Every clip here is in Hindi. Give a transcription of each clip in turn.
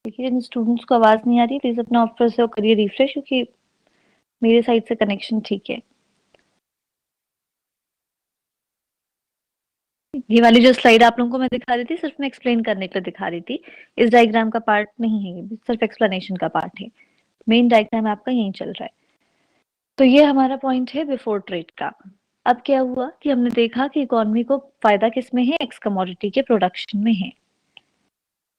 देखिए जिन स्टूडेंट्स को आवाज नहीं आ रही प्लीज अपना ऑफिस से करिए रिफ्रेश, क्योंकि मेरे साइड से कनेक्शन ठीक है। ये वाली जो स्लाइड आप लोगों को मैं दिखा रही थी सिर्फ मैं एक्सप्लेन करने के लिए दिखा रही थी, इस डायग्राम का पार्ट नहीं है, ये सिर्फ एक्सप्लेनेशन का पार्ट है। मेन डायग्राम आपका यही चल रहा है। तो ये हमारा पॉइंट है बिफोर ट्रेड का। अब क्या हुआ कि हमने देखा कि इकोनॉमी को फायदा किसमें है, एक्स कमोडिटी के प्रोडक्शन में है।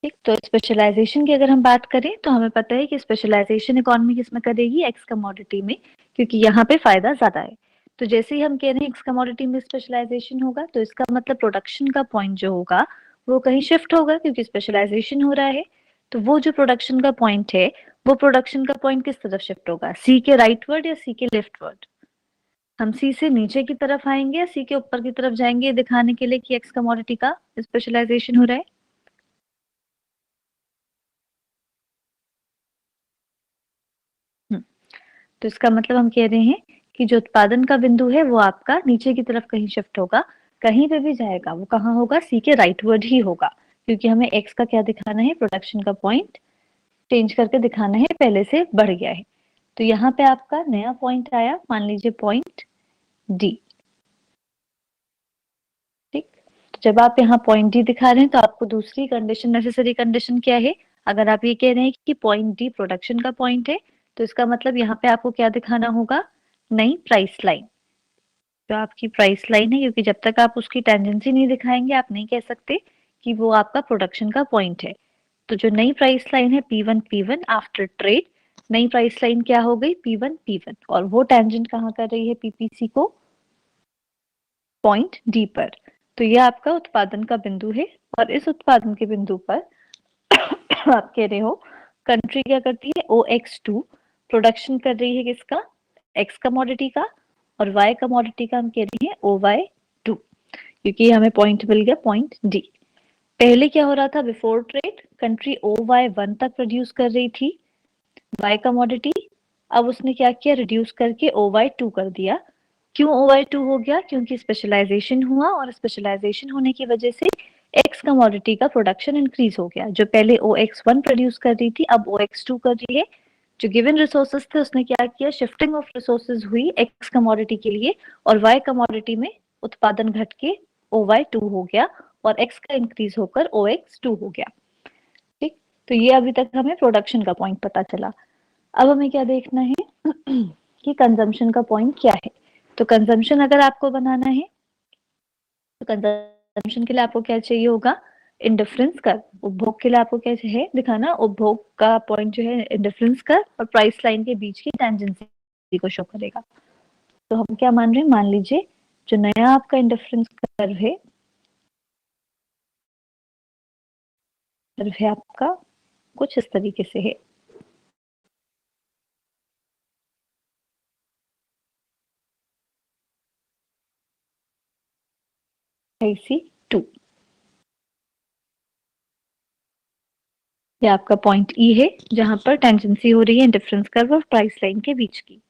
ठीक, तो स्पेशलाइजेशन की अगर हम बात करें तो हमें पता है कि स्पेशलाइजेशन इकोनॉमी किसमें करेगी, एक्स कमोडिटी में, क्योंकि यहाँ पे फायदा ज्यादा है। तो जैसे ही हम कह रहे हैं एक्स कमोडिटी में स्पेशलाइजेशन होगा तो इसका मतलब प्रोडक्शन का पॉइंट जो होगा वो कहीं शिफ्ट होगा, क्योंकि स्पेशलाइजेशन हो रहा है। तो वो जो प्रोडक्शन का पॉइंट है वो प्रोडक्शन का पॉइंट किस तरफ शिफ्ट होगा, सी के राइटवर्ड या सी के लेफ्टवर्ड। हम सी से नीचे की तरफ आएंगे या सी के ऊपर की तरफ जाएंगे दिखाने के लिए कि एक्स कमोडिटी का स्पेशलाइजेशन हो रहा है। तो इसका मतलब हम कह रहे हैं कि जो उत्पादन का बिंदु है वो आपका नीचे की तरफ कहीं शिफ्ट होगा, कहीं पे भी जाएगा वो कहाँ होगा, सी के राइटवर्ड ही होगा, क्योंकि हमें एक्स का क्या दिखाना है, प्रोडक्शन का पॉइंट चेंज करके दिखाना है, पहले से बढ़ गया है। तो यहाँ पे आपका नया पॉइंट आया, मान लीजिए पॉइंट डी। ठीक, तो जब आप यहाँ पॉइंट डी दिखा रहे हैं तो आपको दूसरी कंडीशन, नेसेसरी कंडीशन क्या है, अगर आप ये कह रहे हैं कि पॉइंट डी प्रोडक्शन का पॉइंट है तो इसका मतलब यहाँ पे आपको क्या दिखाना होगा, नई प्राइस लाइन। जो आपकी प्राइस लाइन है, क्योंकि जब तक आप उसकी टेंडेंसी नहीं दिखाएंगे आप नहीं कह सकते कि वो आपका प्रोडक्शन का पॉइंट है। तो जो नई प्राइस लाइन है P1 आफ्टर ट्रेड, नई प्राइस लाइन क्या हो गई, P1, और वो टेंजेंट कहाँ कर रही है, PPC को, पॉइंट डी पर। तो ये आपका उत्पादन का बिंदु है, और इस उत्पादन के बिंदु पर आप कह रहे हो कंट्री क्या करती है, OX2 प्रोडक्शन कर रही है किसका, एक्स कमोडिटी का, और वाई कमोडिटी का हम कह रहे हैं OY2, क्योंकि हमें पॉइंट मिल गया पॉइंट डी। पहले क्या हो रहा था, बिफोर ट्रेड कंट्री OY1 तक प्रोड्यूस कर रही थी वाई कमोडिटी, अब उसने क्या किया, रिड्यूस करके OY2 कर दिया। क्यों OY2 हो गया, क्योंकि स्पेशलाइजेशन हुआ, और स्पेशलाइजेशन होने की वजह से एक्स कमोडिटी का प्रोडक्शन इंक्रीज हो गया। जो पहले OX1 प्रोड्यूस कर रही थी अब OX2 कर रही है। जो गिवन रिसोर्सेज थे उसने क्या किया, शिफ्टिंग ऑफ रिसोर्सेज हुई एक्स कमोडिटी के लिए, और वाई कमोडिटी में उत्पादन घट के OY2 हो गया, और एक्स का इंक्रीज होकर OX2 हो गया। ठीक, तो ये अभी तक हमें प्रोडक्शन का पॉइंट पता चला। अब हमें क्या देखना है कि कंजम्पशन का पॉइंट क्या है। तो कंजम्पशन अगर आपको बनाना है तो कंजम्पशन के लिए आपको क्या चाहिए होगा, इंडिफरेंस कर्व। उपभोग के लिए आपको क्या है दिखाना, उपभोग का पॉइंट जो है इंडिफरेंस कर्व और प्राइस लाइन के बीच की टेंजेंसी को शो करेगा। तो हम क्या मान रहे हैं, मान लीजिए जो नया आपका इंडिफरेंस कर्व है आपका कुछ इस तरीके से है। IC2 ये आपका पॉइंट ई है जहां पर टेंजेंसी हो रही है डिफरेंस कर्व और प्राइस लाइन के बीच की।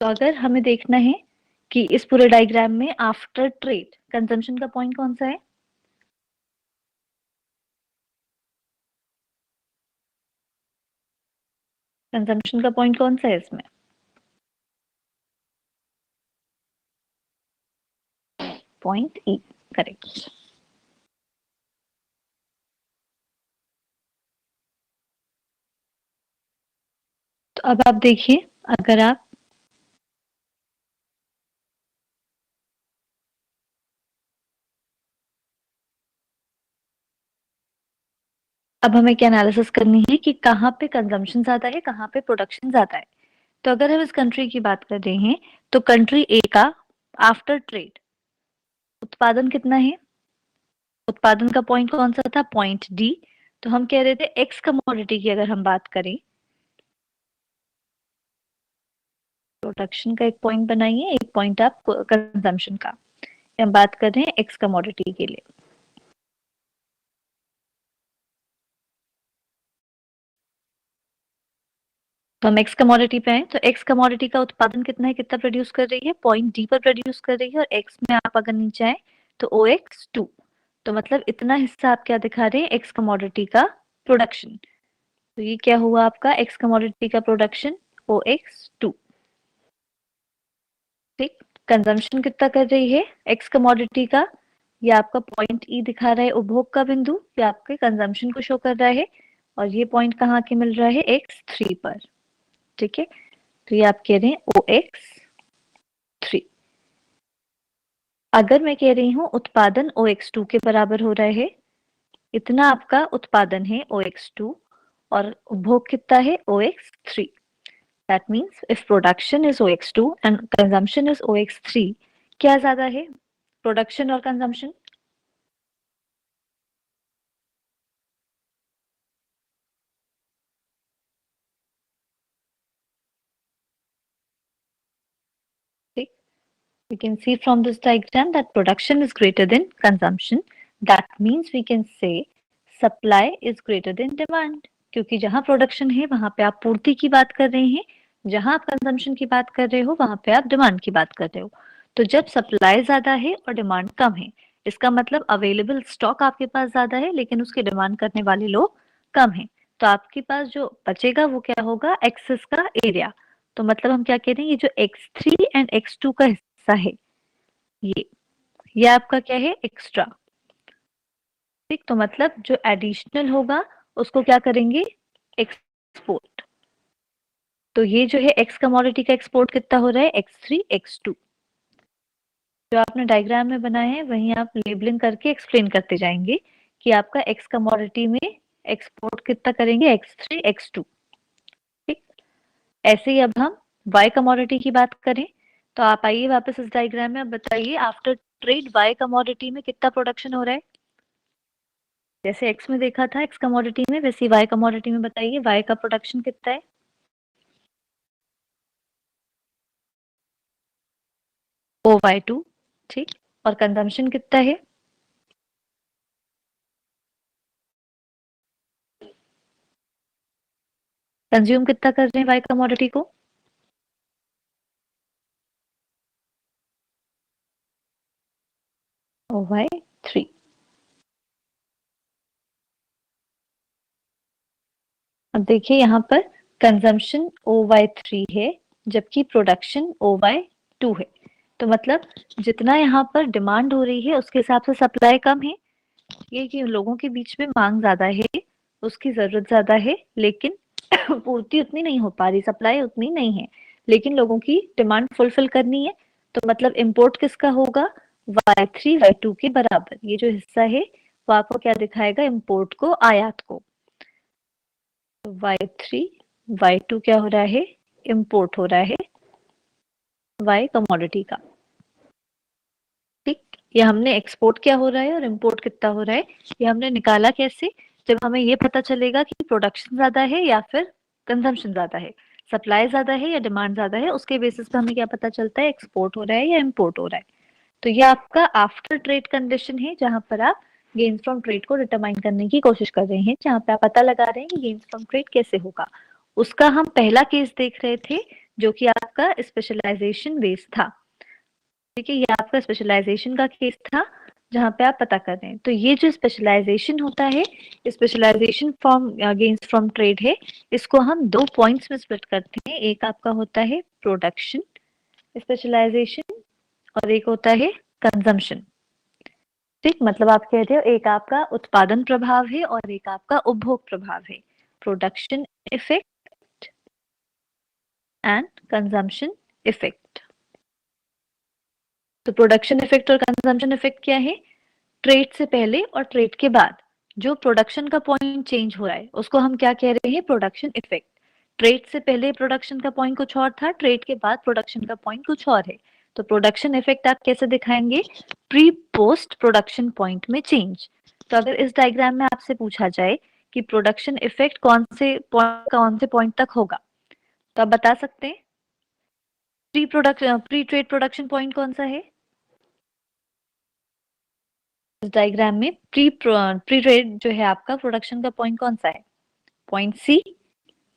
तो अगर हमें देखना है कि इस पूरे डायग्राम में आफ्टर ट्रेड कंजम्पशन का पॉइंट कौन सा है, कंजम्पशन का पॉइंट कौन सा है इसमें, पॉइंट ई, करेक्ट। तो अब आप देखिए, अगर आप अब हमें क्या एनालिसिस करनी है कि कहाँ पे कंजम्पशन ज्यादा है, कहाँ पे प्रोडक्शन ज्यादा है। तो अगर हम इस कंट्री की बात कर रहे हैं तो कंट्री ए का आफ्टर ट्रेड उत्पादन कितना है, उत्पादन का पॉइंट कौन सा था, पॉइंट डी। तो हम कह रहे थे एक्स कमोडिटी की अगर हम बात करें, प्रोडक्शन का एक पॉइंट बनाइए, एक पॉइंट आप कंजम्पशन का, हम बात कर रहे हैं एक्स कमोडिटी के लिए। तो हम एक्स कमोडिटी पे आए, तो एक्स कमोडिटी का उत्पादन कितना है, कितना प्रोड्यूस कर रही है, पॉइंट डी पर प्रोड्यूस कर रही है, और एक्स में आप अगर नीचे आए तो OX2, तो मतलब इतना हिस्सा आप क्या दिखा रहे हैं, एक्स कमोडिटी का प्रोडक्शन। तो ये क्या हुआ आपका एक्स कमोडिटी का प्रोडक्शन OX2। ठीक, कंजम्पशन कितना कर रही है एक्स कमोडिटी का, ये आपका पॉइंट ई दिखा रहा है उपभोग का बिंदु, ये आपके कंजम्पशन को शो कर रहा है, और ये पॉइंट कहाँ के मिल रहा है X3 पर। ठीक है, तो ये आप कह रहे हैं OX3। अगर मैं कह रही हूँ उत्पादन OX2 के बराबर हो रहा है, इतना आपका उत्पादन है OX2 और उपभोग कितना है OX3। That means if production is OX2 and consumption is OX3, क्या ज्यादा है प्रोडक्शन और कंजम्पशन? ठीक, we can see from this diagram that production is greater than consumption. That means we can say supply is greater than demand, क्योंकि जहां प्रोडक्शन है वहां पे आप पूर्ति की बात कर रहे हैं, जहां आप कंजम्पशन की बात कर रहे हो वहां पे आप डिमांड की बात कर रहे हो। तो जब सप्लाई ज्यादा है और डिमांड कम है, इसका मतलब अवेलेबल स्टॉक आपके पास ज्यादा है लेकिन उसकी डिमांड करने वाले लोग कम है। तो आपके पास जो बचेगा वो क्या होगा, एक्सेस का एरिया। तो मतलब हम क्या कह रहे हैं, ये जो X3 एंड X2 का हिस्सा है, ये ये आपका क्या है एक्स्ट्रा। ठीक, तो मतलब जो एडिशनल होगा उसको क्या करेंगे, एक्सपोर्ट। तो ये जो है एक्स कमोडिटी का एक्सपोर्ट कितना हो रहा है X3 X2। जो आपने डायग्राम में बनाए हैं वहीं आप लेबलिंग करके एक्सप्लेन करते जाएंगे कि आपका एक्स कमोडिटी में एक्सपोर्ट कितना करेंगे X3 X2। ठीक, ऐसे ही अब हम वाई कमोडिटी की बात करें, तो आप आइए वापस इस डायग्राम में, अब बताइए आफ्टर ट्रेड वाई कमोडिटी में कितना प्रोडक्शन हो रहा है। जैसे एक्स में देखा था एक्स कमोडिटी में, वैसे वाई कमोडिटी में बताइए वाई का प्रोडक्शन कितना है। O/2। ठीक, और कंजम्पशन कितना है, कंज्यूम कितना कर रहे हैं वाई कमोडिटी को। O/3। अब देखिए यहाँ पर कंजम्पशन O/3 है जबकि प्रोडक्शन O/2 है। तो मतलब जितना यहाँ पर डिमांड हो रही है उसके हिसाब से सप्लाई कम है। ये कि लोगों के बीच में मांग ज्यादा है, उसकी जरूरत ज्यादा है, लेकिन पूर्ति उतनी नहीं हो पा रही, सप्लाई उतनी नहीं है, लेकिन लोगों की डिमांड फुलफिल करनी है। तो मतलब इम्पोर्ट किसका होगा, Y3 Y2 के बराबर। ये जो हिस्सा है वो आपको क्या दिखाएगा, इम्पोर्ट को, आयात को। तो Y3 Y2 क्या हो रहा है, इम्पोर्ट हो रहा है वाई कमोडिटी का। ठीक, ये हमने एक्सपोर्ट क्या हो रहा है और इम्पोर्ट कितना हो रहा है ये हमने निकाला कैसे, जब हमें ये पता चलेगा कि प्रोडक्शन ज्यादा है या फिर कंजम्पशन ज्यादा है, सप्लाई ज्यादा है या डिमांड ज्यादा है, उसके बेसिस पे हमें क्या पता चलता है, एक्सपोर्ट हो रहा है या इम्पोर्ट हो रहा है। तो ये आपका आफ्टर ट्रेड कंडीशन है जहां पर आप गेन्स फ्रॉम ट्रेड को डिटरमाइन करने की कोशिश कर रहे हैं, जहां पे आप पता लगा रहे हैं कि गेन्स फ्रॉम ट्रेड कैसे होगा। उसका हम पहला केस देख रहे थे जो कि आपका स्पेशलाइजेशन बेस था। ठीक है, ये आपका स्पेशलाइजेशन का केस था जहां पे आप पता कर रहे हैं। तो ये जो स्पेशलाइजेशन होता है, specialization from gains from trade है, इसको हम दो पॉइंट्स में स्प्लिट करते हैं। एक आपका होता है प्रोडक्शन स्पेशलाइजेशन और एक होता है कंजम्पशन। ठीक, मतलब आप कह रहे हो एक आपका उत्पादन प्रभाव है और एक आपका उपभोग प्रभाव है, production effect and consumption effect. तो प्रोडक्शन इफेक्ट और कंजम्पशन इफेक्ट क्या है, ट्रेड से पहले और ट्रेड के बाद जो प्रोडक्शन का पॉइंट चेंज हो रहा है उसको हम क्या कह रहे हैं, प्रोडक्शन इफेक्ट। ट्रेड से पहले प्रोडक्शन का पॉइंट कुछ और था, ट्रेड के बाद प्रोडक्शन का पॉइंट कुछ और है। तो प्रोडक्शन इफेक्ट आप कैसे दिखाएंगे, प्री पोस्ट प्रोडक्शन पॉइंट में चेंज। तो अगर इस डायग्राम में आपसे पूछा जाए कि प्रोडक्शन इफेक्ट कौन से पॉइंट तक होगा, तो आप बता सकते हैं प्री ट्रेड प्रोडक्शन पॉइंट कौन सा है। इस डायग्राम में प्री ट्रेड जो है आपका प्रोडक्शन का पॉइंट कौन सा है, पॉइंट सी।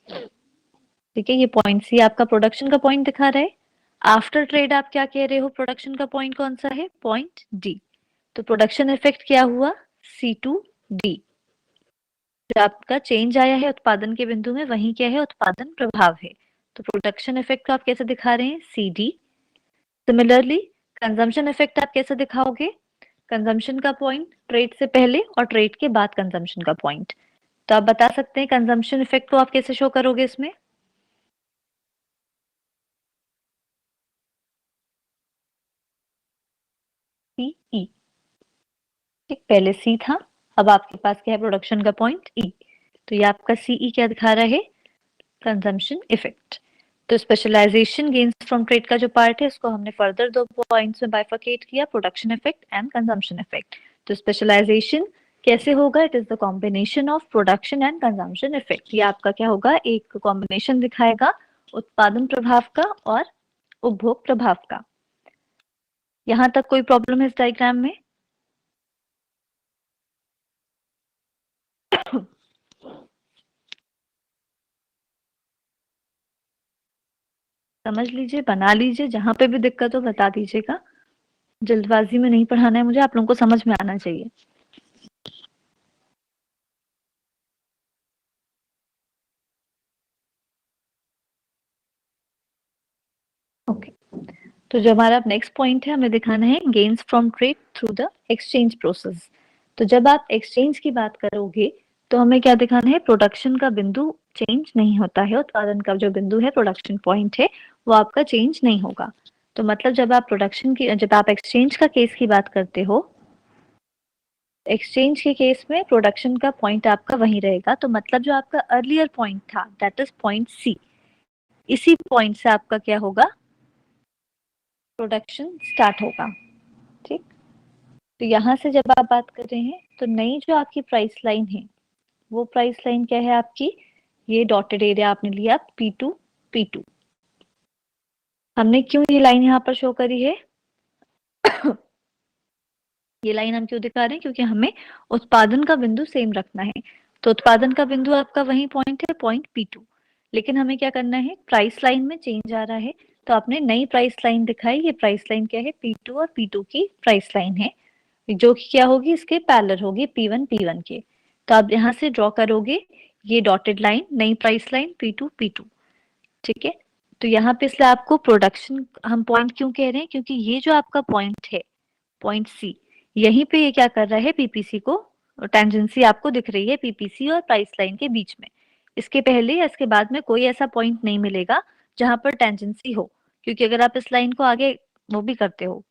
ठीक है, ये पॉइंट सी आपका प्रोडक्शन का पॉइंट दिखा रहा है। आफ्टर ट्रेड आप क्या कह रहे हो, प्रोडक्शन का पॉइंट कौन सा है, पॉइंट डी। तो प्रोडक्शन इफेक्ट क्या हुआ, C2D। जो आपका चेंज आया है उत्पादन के बिंदु में वही क्या है, उत्पादन प्रभाव है। तो प्रोडक्शन इफेक्ट को आप कैसे दिखा रहे हैं, CD। सिमिलरली कंजम्पशन इफेक्ट आप कैसे दिखाओगे, कंजम्पशन का पॉइंट ट्रेड से पहले और ट्रेड के बाद कंजम्पशन का पॉइंट। तो आप बता सकते हैं कंजम्पशन इफेक्ट को आप कैसे शो करोगे इसमें, CE। ठीक, पहले C था, अब आपके पास क्या है, प्रोडक्शन का पॉइंट E। तो ये आपका CE क्या दिखा रहा है, कंजम्पशन इफेक्ट। तो स्पेशलाइजेशन गेन्स फ्रॉम ट्रेड का जो पार्ट है इसको हमने फर्दर 2 पॉइंट्स में बाइफरकेट किया, production effect and consumption effect. तो स्पेशलाइजेशन कैसे होगा, it is the combination of production and consumption effect. ये आपका क्या होगा, एक कॉम्बिनेशन दिखाएगा उत्पादन प्रभाव का और उपभोग प्रभाव का। यहां तक कोई प्रॉब्लम है इस डायग्राम में? समझ लीजिए, बना लीजिए, जहां पे भी दिक्कत हो बता दीजिएगा। जल्दबाजी में नहीं पढ़ाना है मुझे, आप लोगों को समझ में आना चाहिए। ओके, तो जो हमारा नेक्स्ट पॉइंट है, हमें दिखाना है gains from trade through the exchange process. तो जब आप एक्सचेंज की बात करोगे तो हमें क्या दिखाना है, प्रोडक्शन का बिंदु चेंज नहीं होता है, उत्पादन का जो बिंदु है, प्रोडक्शन पॉइंट है, वो आपका चेंज नहीं होगा। तो मतलब जब आप एक्सचेंज का केस की बात करते हो, एक्सचेंज के केस में प्रोडक्शन का पॉइंट आपका वही रहेगा। तो मतलब जो आपका अर्लियर पॉइंट था, दैट इज पॉइंट C, इसी पॉइंट से आपका क्या होगा, प्रोडक्शन स्टार्ट होगा। ठीक, तो यहाँ से जब आप बात कर रहे हैं तो नई जो आपकी प्राइस लाइन है, वो प्राइस लाइन क्या है आपकी, ये डॉटेड एरिया आपने लिया P2 P2। हमने क्यों ये लाइन यहाँ पर शो करी है, ये लाइन हम क्यों दिखा रहे हैं, क्योंकि हमें उत्पादन का बिंदु सेम रखना है। तो उत्पादन का बिंदु आपका वही पॉइंट है, पॉइंट P2। लेकिन हमें क्या करना है, प्राइस लाइन में चेंज आ रहा है, तो आपने नई प्राइस लाइन दिखाई। ये प्राइस लाइन क्या है, P2 और P2 की प्राइस लाइन है, जो कि क्या होगी, इसके पैरेलल होगी P1 P1 के। तो आप यहाँ से ड्रॉ करोगे ये डॉटेड लाइन, नई प्राइस लाइन P2 P2। ठीक है, तो यहाँ पे इसलिए आपको प्रोडक्शन हम पॉइंट क्यों कह रहे हैं, क्योंकि ये जो आपका पॉइंट है, पॉइंट C, यहीं पे ये क्या कर रहा है, पीपीसी को टेंजेंसी आपको दिख रही है पीपीसी और प्राइस लाइन के बीच में। इसके पहले या इसके बाद में कोई ऐसा पॉइंट नहीं मिलेगा जहां पर टेंजेंसी हो, क्योंकि अगर आप इस लाइन को आगे वो भी करते हो,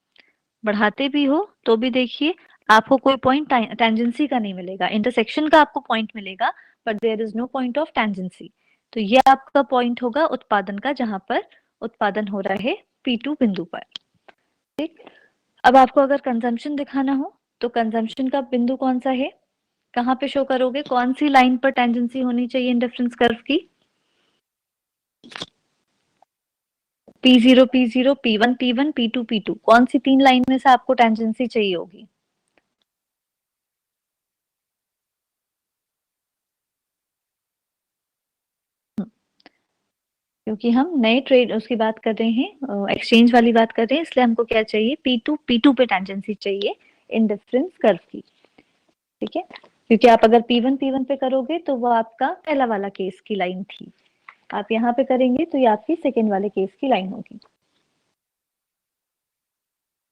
बढ़ाते भी हो, तो भी देखिए आपको कोई पॉइंट टेंजेंसी का नहीं मिलेगा, इंटरसेक्शन का आपको पॉइंट मिलेगा, but there is no point of tangency. तो ये आपका पॉइंट होगा उत्पादन का, जहां पर उत्पादन हो रहा है P2 बिंदु पर। ठीक, अब आपको अगर कंजम्पशन दिखाना हो तो कंजम्पशन का बिंदु कौन सा है, कहाँ पे शो करोगे, कौन सी लाइन पर टेंजेंसी होनी चाहिए इंडिफरेंस कर्व की, P0 P0 P1 P1 P2 P2, कौन सी 3 लाइन में से आपको टेंजेंसी चाहिए होगी? क्योंकि हम नए ट्रेड उसकी बात कर रहे हैं, एक्सचेंज वाली बात कर रहे हैं, इसलिए हमको क्या चाहिए, P2 P2 पे टेंजेंसी चाहिए इंडिफरेंस कर्व की। ठीक है, क्योंकि आप अगर P1 P1 पे करोगे तो वो आपका पहला वाला केस की लाइन थी, आप यहाँ पे करेंगे तो ये आपकी सेकेंड वाले केस की लाइन होगी।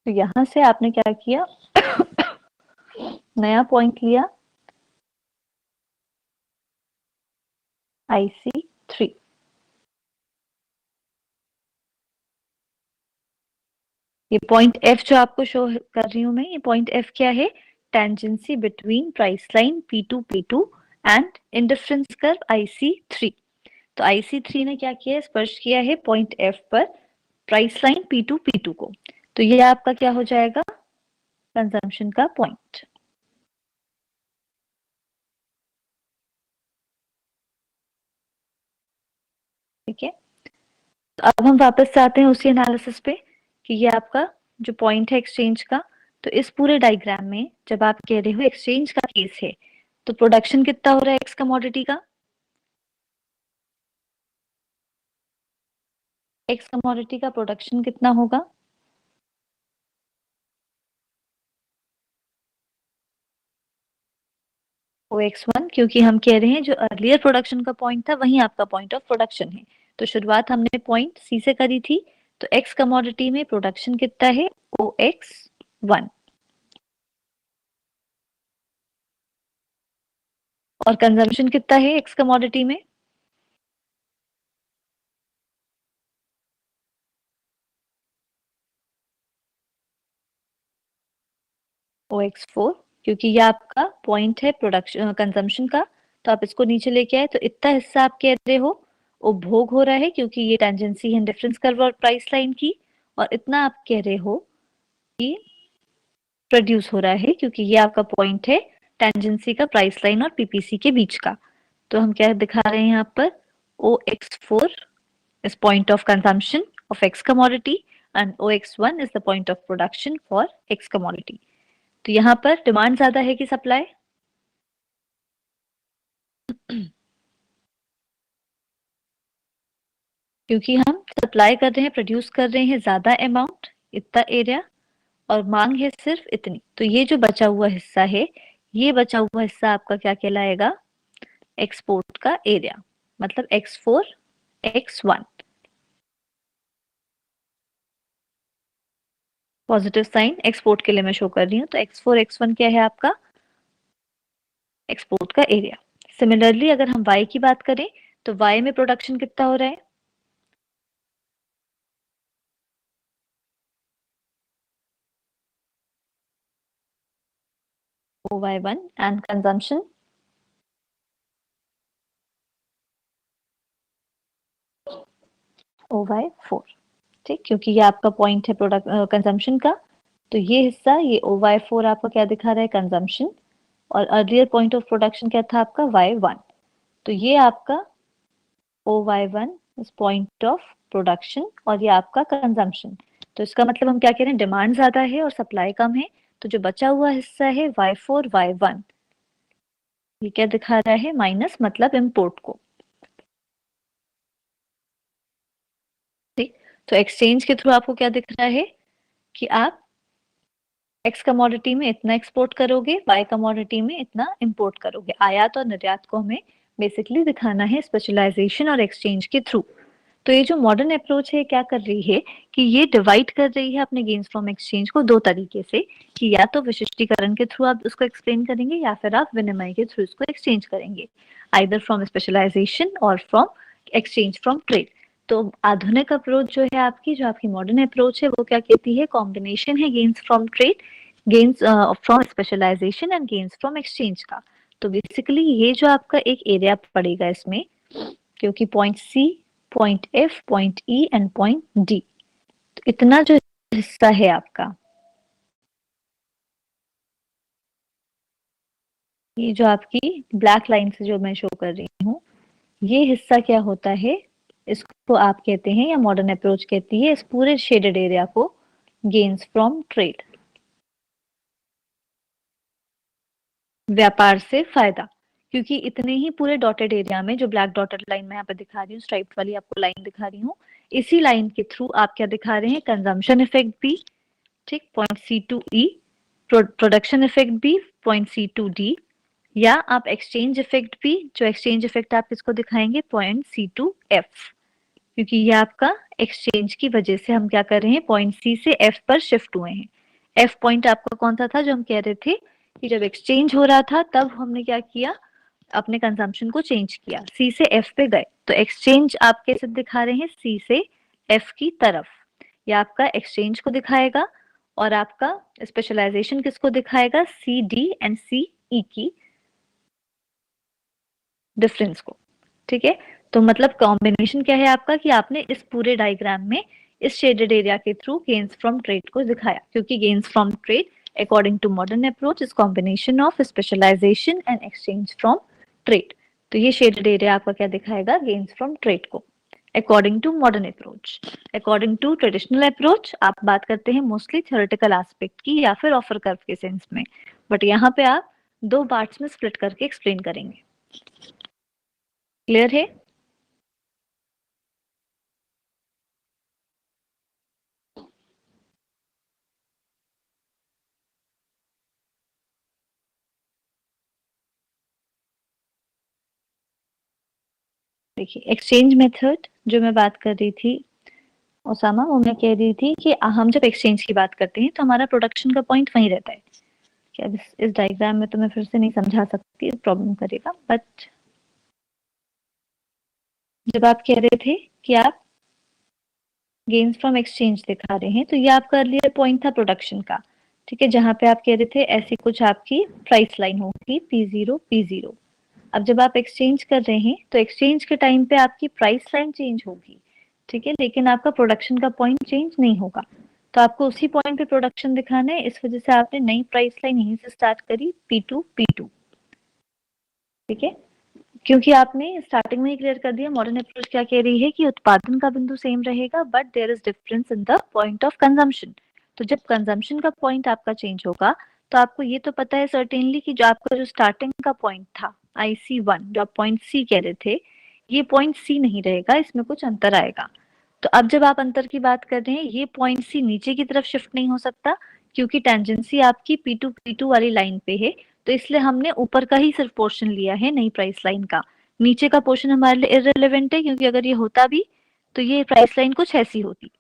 तो यहाँ से आपने क्या किया, नया पॉइंट लिया IC3। ये पॉइंट F जो आपको शो कर रही हूं मैं, ये पॉइंट F क्या है, tangency between price line P2 P2 and indifference curve IC3। तो IC3 ने क्या किया है, स्पर्श किया है पॉइंट F पर प्राइस लाइन P2 P2 को। तो ये आपका क्या हो जाएगा, कंजम्पशन का पॉइंट। ठीक है, तो अब हम वापस से आते हैं उसी एनालिसिस पे कि ये आपका जो पॉइंट है एक्सचेंज का। तो इस पूरे डायग्राम में जब आप कह रहे हो एक्सचेंज का केस है, तो प्रोडक्शन कितना हो रहा है एक्स कमोडिटी का, एक्स कमोडिटी का प्रोडक्शन कितना होगा, OX1 क्योंकि हम कह रहे हैं जो अर्लियर प्रोडक्शन का पॉइंट था वही आपका पॉइंट ऑफ प्रोडक्शन है। तो शुरुआत हमने पॉइंट सी से करी थी, तो एक्स कमोडिटी में प्रोडक्शन कितना है OX1 और कंजम्पशन कितना है एक्स कमोडिटी में OX4 क्योंकि ये आपका पॉइंट है प्रोडक्शन कंजम्पशन का। तो आप इसको नीचे लेके आए तो इतना हिस्सा आप कह रहे हो उपभोग हो रहा है क्योंकि ये टेंजेंसी है डिफरेंस कर्व और प्राइस लाइन की, और इतना आप कह रहे हो कि प्रोड्यूस हो रहा है क्योंकि ये आपका पॉइंट है टेंजेंसी का प्राइस लाइन और पीपीसी के बीच का। तो हम क्या दिखा रहे हैं यहाँ पर OX4 is point of consumption of X commodity and OX1 is the point of production for X commodity। तो यहाँ पर डिमांड ज्यादा है कि सप्लाई? क्योंकि हम सप्लाई कर रहे हैं, प्रोड्यूस कर रहे हैं ज्यादा अमाउंट, इतना एरिया, और मांग है सिर्फ इतनी। तो ये जो बचा हुआ हिस्सा है, ये बचा हुआ हिस्सा आपका क्या कहलाएगा? एक्सपोर्ट का एरिया, मतलब X4 X1। Positive sign export के लिए मैं शो कर रही हूँ, तो X4 X1 क्या है आपका? एक्सपोर्ट का एरिया। सिमिलरली अगर हम Y की बात करें तो Y में प्रोडक्शन कितना हो रहा है? OY1 and consumption OY4। ठीक, क्योंकि ये आपका पॉइंट है प्रोडक्ट कंजम्पशन का, तो ये हिस्सा ये OY4 आपका क्या दिखा रहा है? कंजम्पशन। और अर्लियर पॉइंट ऑफ प्रोडक्शन क्या था आपका? Y1। तो ये आपका OY1 is point of production और ये आपका कंजम्पशन। तो इसका मतलब हम क्या कह रहे हैं? डिमांड ज्यादा है और सप्लाई कम है, तो जो बचा हुआ हिस्सा है Y4 Y1 ये क्या दिखा रहा है? माइनस, मतलब इम्पोर्ट को। ठीक, तो एक्सचेंज के थ्रू आपको क्या दिख रहा है कि आप एक्स कमोडिटी में इतना एक्सपोर्ट करोगे, वाई कमोडिटी में इतना इंपोर्ट करोगे। आयात और निर्यात को हमें बेसिकली दिखाना है स्पेशलाइजेशन और एक्सचेंज के थ्रू। तो ये जो मॉडर्न अप्रोच है क्या कर रही है कि ये डिवाइड कर रही है अपने गेन्स फ्रॉम एक्सचेंज को दो तरीके से, कि या तो विशिष्टीकरण के थ्रू आप उसको एक्सप्लेन करेंगे या फिर आप विनिमय के थ्रू इसको एक्सचेंज करेंगे, आइदर फ्रॉम स्पेशलाइजेशन और फ्रॉम एक्सचेंज फ्रॉम ट्रेड। तो आधुनिक अप्रोच जो है आपकी, जो आपकी मॉडर्न अप्रोच है, वो क्या कहती है? कॉम्बिनेशन है gains from trade, gains from specialization and gains from exchange का। तो बेसिकली ये जो आपका एक एरिया पड़ेगा इसमें, क्योंकि point C, point F, point E and point D, तो इतना जो हिस्सा है आपका, ये जो आपकी ब्लैक लाइन से जो मैं शो कर रही हूँ, ये हिस्सा क्या होता है? इसको आप कहते हैं या मॉडर्न अप्रोच कहती है इस पूरे शेडेड एरिया को गेन्स फ्रॉम ट्रेड, व्यापार से फायदा। क्योंकि इतने ही पूरे डॉटेड एरिया में, जो ब्लैक डॉटेड लाइन मैं यहाँ पे दिखा रही हूँ, स्ट्राइप वाली आपको लाइन दिखा रही हूँ, इसी लाइन के थ्रू आप क्या दिखा रहे हैं? कंजम्पशन इफेक्ट भी, ठीक, पॉइंट C2E, प्रोडक्शन इफेक्ट भी पॉइंट C2D, या आप एक्सचेंज इफेक्ट भी, जो एक्सचेंज इफेक्ट आप किसको दिखाएंगे? पॉइंट C2F, क्योंकि ये आपका एक्सचेंज की वजह से हम क्या कर रहे हैं? पॉइंट सी से एफ पर शिफ्ट हुए हैं। एफ पॉइंट आपका कौन सा था जो हम कह रहे थे कि जब एक्सचेंज हो रहा था तब हमने क्या किया? अपने कंजम्पशन को चेंज किया, सी से एफ पे गए। तो एक्सचेंज आप कैसे दिखा रहे हैं? सी से एफ की तरफ, या आपका एक्सचेंज को दिखाएगा, और आपका स्पेशलाइजेशन किसको दिखाएगा? सी डी एंड सी ई की डिफरेंस को। ठीक है, तो मतलब कॉम्बिनेशन क्या है आपका कि आपने इस पूरे डायग्राम में इस शेडेड एरिया के थ्रू गेन्स फ्रॉम ट्रेड को दिखाया, क्योंकि gains from trade according to modern approach is combination of specialization and exchange from trade. तो ये शेडेड एरिया आपका क्या दिखाएगा? गेन्स फ्रॉम ट्रेड को, according to modern approach. According to traditional approach आप बात करते हैं मोस्टली थ्योरेटिकल एस्पेक्ट की या फिर ऑफर कर्व के सेंस में, बट यहाँ पे आप दो पार्ट्स में स्प्लिट करके एक्सप्लेन करेंगे। क्लियर है? देखिए एक्सचेंज मेथड जो मैं बात कर रही थी ओसामा, वो मैं कह रही थी कि हम जब एक्सचेंज की बात करते हैं तो हमारा प्रोडक्शन का पॉइंट वहीं रहता है। क्या इस डायग्राम में तो मैं फिर से नहीं समझा सकती, प्रॉब्लम करेगा, बट जब आप कह रहे थे कि आप गेन्स फ्रॉम एक्सचेंज दिखा रहे हैं, तो ये आपका अर्लियर पॉइंट था प्रोडक्शन का, ठीक है, जहां पे आप कह रहे थे ऐसी कुछ आपकी प्राइस लाइन होगी P0 P0। अब जब आप एक्सचेंज कर रहे हैं तो एक्सचेंज के टाइम पे आपकी प्राइस लाइन चेंज होगी, ठीक है, लेकिन आपका प्रोडक्शन का पॉइंट चेंज नहीं होगा। तो आपको उसी पॉइंट पे प्रोडक्शन दिखाना है, इस वजह से आपने नई प्राइस लाइन यहीं से स्टार्ट करी P2 P2, ठीक है, क्योंकि आपने स्टार्टिंग में ही क्लियर कर दिया मॉडर्न अप्रोच क्या कह रही है कि उत्पादन का बिंदु सेम रहेगा but there is difference in the point of consumption. तो जब कंजम्पशन का पॉइंट आपका चेंज होगा तो आपको ये तो पता है सर्टेनली कि जो आपका जो स्टार्टिंग का पॉइंट था IC1, जो आप पॉइंट सी कह रहे थे, ये पॉइंट सी नहीं रहेगा, इसमें कुछ अंतर आएगा। तो अब जब आप अंतर की बात कर रहे हैं, ये पॉइंट सी नीचे की तरफ शिफ्ट नहीं हो सकता क्योंकि टेंजेंसी आपकी P2 P2 वाली लाइन पे है, तो इसलिए हमने ऊपर का ही सिर्फ पोर्शन लिया है नई प्राइस लाइन का। नीचे का पोर्शन हमारे लिए इररिलेवेंट है क्योंकि अगर ये होता भी तो ये प्राइस लाइन कुछ ऐसी होती।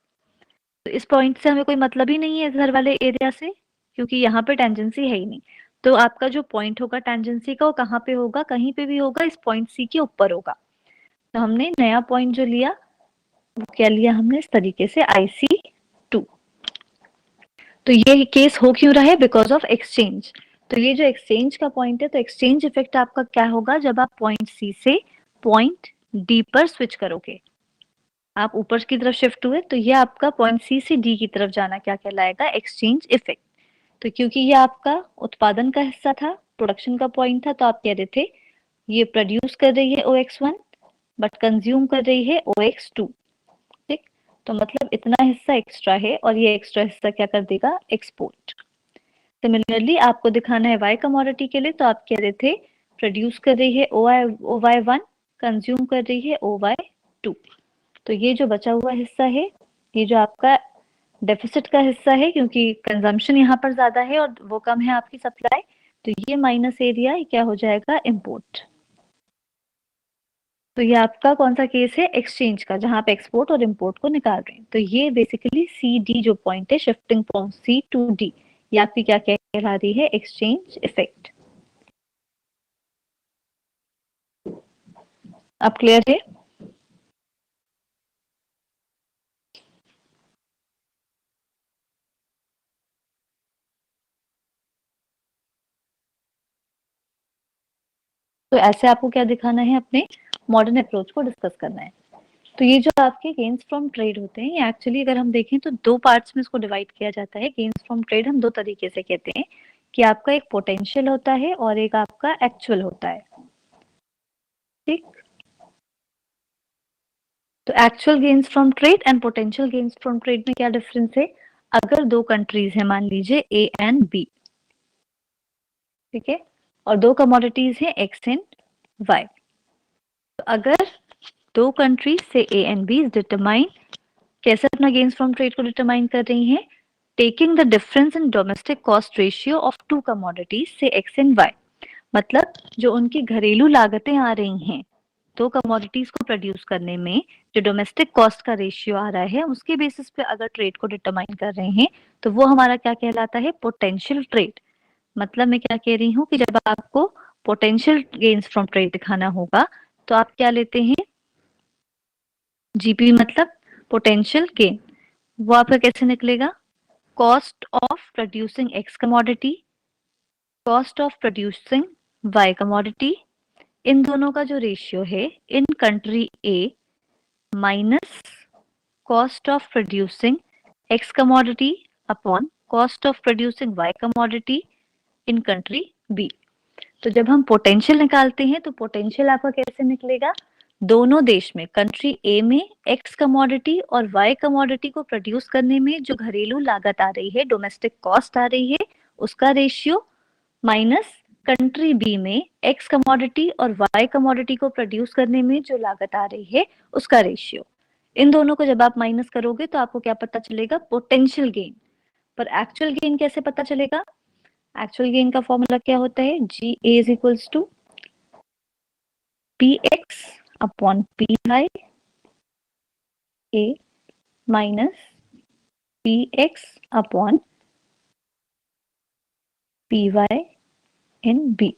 तो इस पॉइंट से हमें कोई मतलब ही नहीं है इधर वाले एरिया से, क्योंकि यहाँ पे टेंजेंसी है ही नहीं। तो आपका जो पॉइंट होगा टेंजेंसी का, वो कहाँ पे होगा, कहीं पे भी होगा, इस पॉइंट सी के ऊपर होगा। तो हमने नया पॉइंट जो लिया वो क्या लिया हमने इस तरीके से IC2। तो ये केस हो क्यों रहा है, बिकॉज ऑफ एक्सचेंज। तो ये जो एक्सचेंज का पॉइंट है, तो एक्सचेंज इफेक्ट आपका क्या होगा जब आप पॉइंट सी से पॉइंट डी पर स्विच करोगे, आप ऊपर की तरफ शिफ्ट हुए, तो ये आपका पॉइंट सी से डी की तरफ जाना क्या कहलाएगा, एक्सचेंज इफेक्ट। तो क्योंकि ये आपका उत्पादन का हिस्सा था, प्रोडक्शन का पॉइंट था, तो आप कह रहे थे ये प्रोड्यूस कर रही है OX1 बट कंज्यूम कर रही है OX2, ठीक, तो मतलब इतना हिस्सा एक्स्ट्रा है और ये एक्स्ट्रा हिस्सा क्या कर देगा, एक्सपोर्ट। सिमिलरली आपको दिखाना है वाई कमोडिटी के लिए, तो आप कह रहे थे प्रोड्यूस कर रही है OY1, कंज्यूम कर रही है OY2। तो ये जो बचा हुआ हिस्सा है, ये जो आपका डेफिसिट का हिस्सा है, क्योंकि कंजम्पशन यहाँ पर ज्यादा है और वो कम है आपकी सप्लाई, तो ये माइनस एरिया क्या हो जाएगा, इम्पोर्ट। तो ये आपका कौन सा केस है, एक्सचेंज का, जहां पे एक्सपोर्ट और इम्पोर्ट को निकाल रहे हैं। तो ये बेसिकली CD जो पॉइंट है, shifting from C to D, ये आपकी क्या कहला रही है, एक्सचेंज इफेक्ट। अब क्लियर है। तो ऐसे आपको क्या दिखाना है, अपने मॉडर्न अप्रोच को डिस्कस करना है। तो ये जो आपके गेन्स फ्रॉम ट्रेड होते हैं, ये एक्चुअली अगर हम देखें तो दो पार्ट्स में इसको डिवाइड किया जाता है। गेन्स फ्रॉम ट्रेड हम दो तरीके से कहते हैं कि आपका एक पोटेंशियल होता है और एक आपका एक्चुअल होता है, ठीक। तो actual gains from trade and potential gains from trade में क्या डिफरेंस है, अगर दो कंट्रीज है, मान लीजिए A एंड B, ठीक है, और दो कमोडिटीज है X एंड Y। तो अगर दो कंट्रीज से A एंड B डिटरमाइन, कैसे अपना गेन्स फ्रॉम ट्रेड को डिटरमाइन कर रही हैं, taking the difference in domestic cost ratio of to commodities से X एंड Y। मतलब जो उनकी घरेलू लागतें आ रही हैं दो कमोडिटीज को प्रोड्यूस करने में, जो डोमेस्टिक कॉस्ट का रेशियो आ रहा है, उसके बेसिस पे अगर ट्रेड को डिटरमाइन कर रहे हैं, तो वो हमारा क्या कहलाता है, पोटेंशियल ट्रेड। मतलब मैं क्या कह रही हूँ कि जब आपको पोटेंशियल गेन्स फ्रॉम ट्रेड दिखाना होगा तो आप क्या लेते हैं, GP, मतलब पोटेंशियल गेन। वो आपका कैसे निकलेगा, cost of producing X commodity, cost of producing Y commodity, इन दोनों का जो रेशियो है in country A minus cost of producing X commodity upon cost of producing Y commodity in country B। तो जब हम पोटेंशियल निकालते हैं तो पोटेंशियल आपका कैसे निकलेगा, दोनों देश में, कंट्री A में X कमोडिटी और Y कमोडिटी को प्रोड्यूस करने में जो घरेलू लागत आ रही है, डोमेस्टिक कॉस्ट आ रही है, उसका रेशियो माइनस कंट्री B में X कमोडिटी और Y कमोडिटी को प्रोड्यूस करने में जो लागत आ रही है, उसका रेशियो। इन दोनों को जब आप माइनस करोगे तो आपको क्या पता चलेगा, पोटेंशियल गेन। पर एक्चुअल गेन कैसे पता चलेगा, एक्चुअल गेन का फॉर्मूला क्या होता है, GA is equals to PX upon P Y A minus P X upon P Y in B.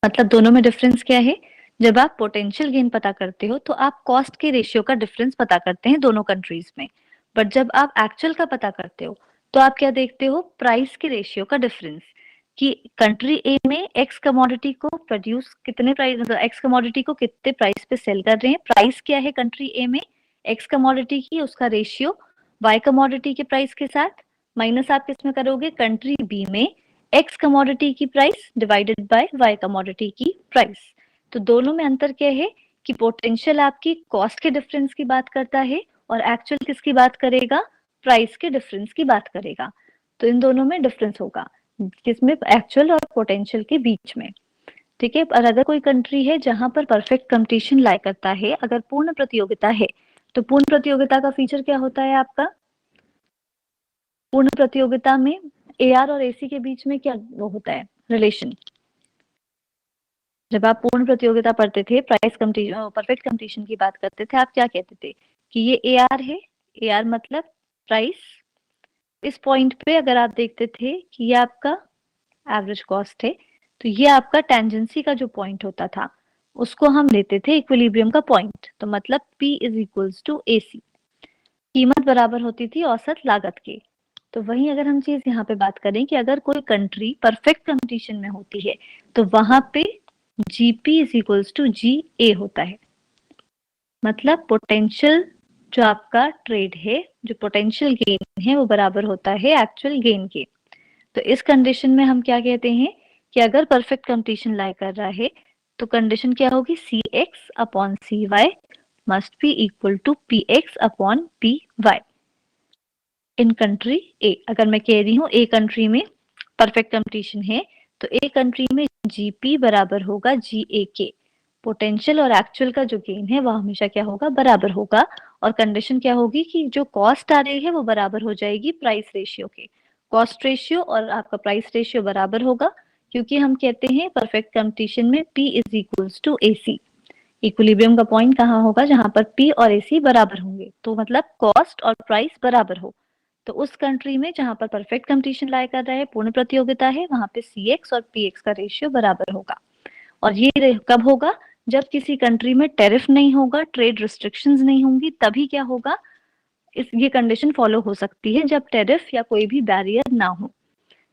मतलब दोनों में डिफरेंस क्या है? जब आप पोटेंशियल गेन पता करते हो तो आप कॉस्ट के रेशियो का डिफरेंस पता करते हैं दोनों कंट्रीज में, बट जब आप एक्चुअल का पता करते हो तो आप क्या देखते हो? प्राइस के रेशियो का डिफरेंस, कि कंट्री ए में एक्स कमोडिटी को प्रोड्यूस कितने प्राइस, मतलब एक्स कमोडिटी को कितने प्राइस पे सेल कर रहे हैं, प्राइस क्या है कंट्री ए में एक्स कमोडिटी की, उसका रेशियो वाई कमोडिटी के प्राइस के साथ, माइनस आप किसमें करोगे? कंट्री बी में एक्स कमोडिटी की price divided by Y commodity की प्राइस। तो दोनों में अंतर क्या है कि पोटेंशियल आपकी कॉस्ट के डिफरेंस की बात करता है और एक्चुअल किसकी बात करेगा? प्राइस के डिफरेंस की बात करेगा। तो इन दोनों में डिफरेंस होगा, किसमें? एक्चुअल और पोटेंशियल के बीच में। ठीक है। और अगर कोई कंट्री है जहां पर परफेक्ट कंपटीशन लाई करता है, अगर पूर्ण प्रतियोगिता है, तो पूर्ण प्रतियोगिता का फीचर क्या होता है आपका? पूर्ण प्रतियोगिता में एआर और एसी के बीच में क्या वो होता है रिलेशन? जब आप पूर्ण प्रतियोगिता पढ़ते थे, प्राइस कंपटीशन, परफेक्ट कंपटीशन की बात करते थे, आप क्या कहते थे कि ये एआर है, एआर मतलब प्राइस। इस पॉइंट पे अगर आप देखते थे कि ये आपका एवरेज कॉस्ट है, तो ये आपका टेंजेंसी का जो पॉइंट होता था उसको हम लेते थे इक्विलिब्रियम का पॉइंट। तो मतलब P is equals to AC, कीमत बराबर होती थी औसत लागत के। तो वहीं अगर हम चीज यहाँ पे बात करें कि अगर कोई कंट्री परफेक्ट कंपटीशन में होती है तो वहां पे जीपी इज इक्वल्स टू जी ए होता है। मतलब पोटेंशियल जो आपका ट्रेड है, जो पोटेंशियल गेन है, वो बराबर होता है एक्चुअल गेन के। तो इस कंडीशन में हम क्या कहते हैं कि अगर परफेक्ट कंपटीशन लाई कर रहा है तो कंडीशन क्या होगी? C X upon C Y must be equal to P X upon P Y in country A. अगर मैं कह रही हूँ ए कंट्री में परफेक्ट कंपटीशन है तो ए कंट्री में जीपी बराबर होगा जीए के। पोटेंशियल और एक्चुअल का जो गेन है वह हमेशा क्या होगा? बराबर होगा। और कंडीशन क्या होगी कि जो कॉस्ट आ रही है वो बराबर हो जाएगी प्राइस रेशियो के। कॉस्ट रेशियो और आपका प्राइस रेशियो बराबर होगा, क्योंकि हम कहते हैं परफेक्ट कंपटीशन में P is equals to AC। Equilibrium का पॉइंट कहाँ होगा? जहां पर P और AC बराबर होंगे, तो मतलब कॉस्ट और प्राइस बराबर हो। तो उस कंट्री में जहां पर परफेक्ट कंपटीशन लाई कर रहा है, पूर्ण प्रतियोगिता है, वहां पे CX और PX का रेशियो बराबर होगा। और ये कब होगा? जब किसी कंट्री में टैरिफ नहीं होगा, ट्रेड रिस्ट्रिक्शंस नहीं होंगी, तभी क्या होगा? ये कंडीशन फॉलो हो सकती है जब टैरिफ या कोई भी बैरियर ना हो।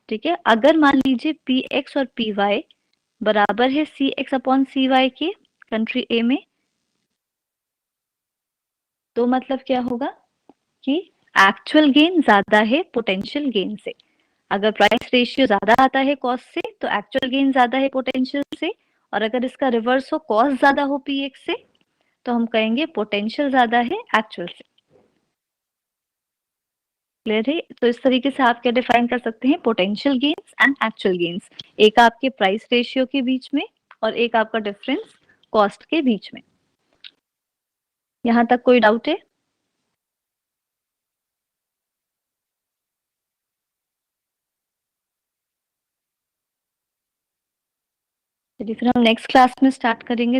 ठीक है। अगर मान लीजिए PX और PY बराबर है CX अपॉन CY के कंट्री ए में, तो मतलब क्या होगा कि एक्चुअल गेन ज्यादा है पोटेंशियल गेन से। अगर प्राइस रेशियो ज्यादा आता है कॉस्ट से तो एक्चुअल गेन ज्यादा है पोटेंशियल से, और अगर इसका रिवर्स हो, कॉस्ट ज्यादा हो पीएक्स से, तो हम कहेंगे पोटेंशियल ज्यादा है एक्चुअल से। क्लियर है? तो इस तरीके से आप क्या डिफाइन कर सकते हैं? Potential gains and actual gains, एक आपके प्राइस रेशियो के बीच में और एक आपका डिफरेंस कॉस्ट के बीच में। यहाँ तक कोई डाउट है? चलिए फिर हम नेक्स्ट क्लास में स्टार्ट करेंगे।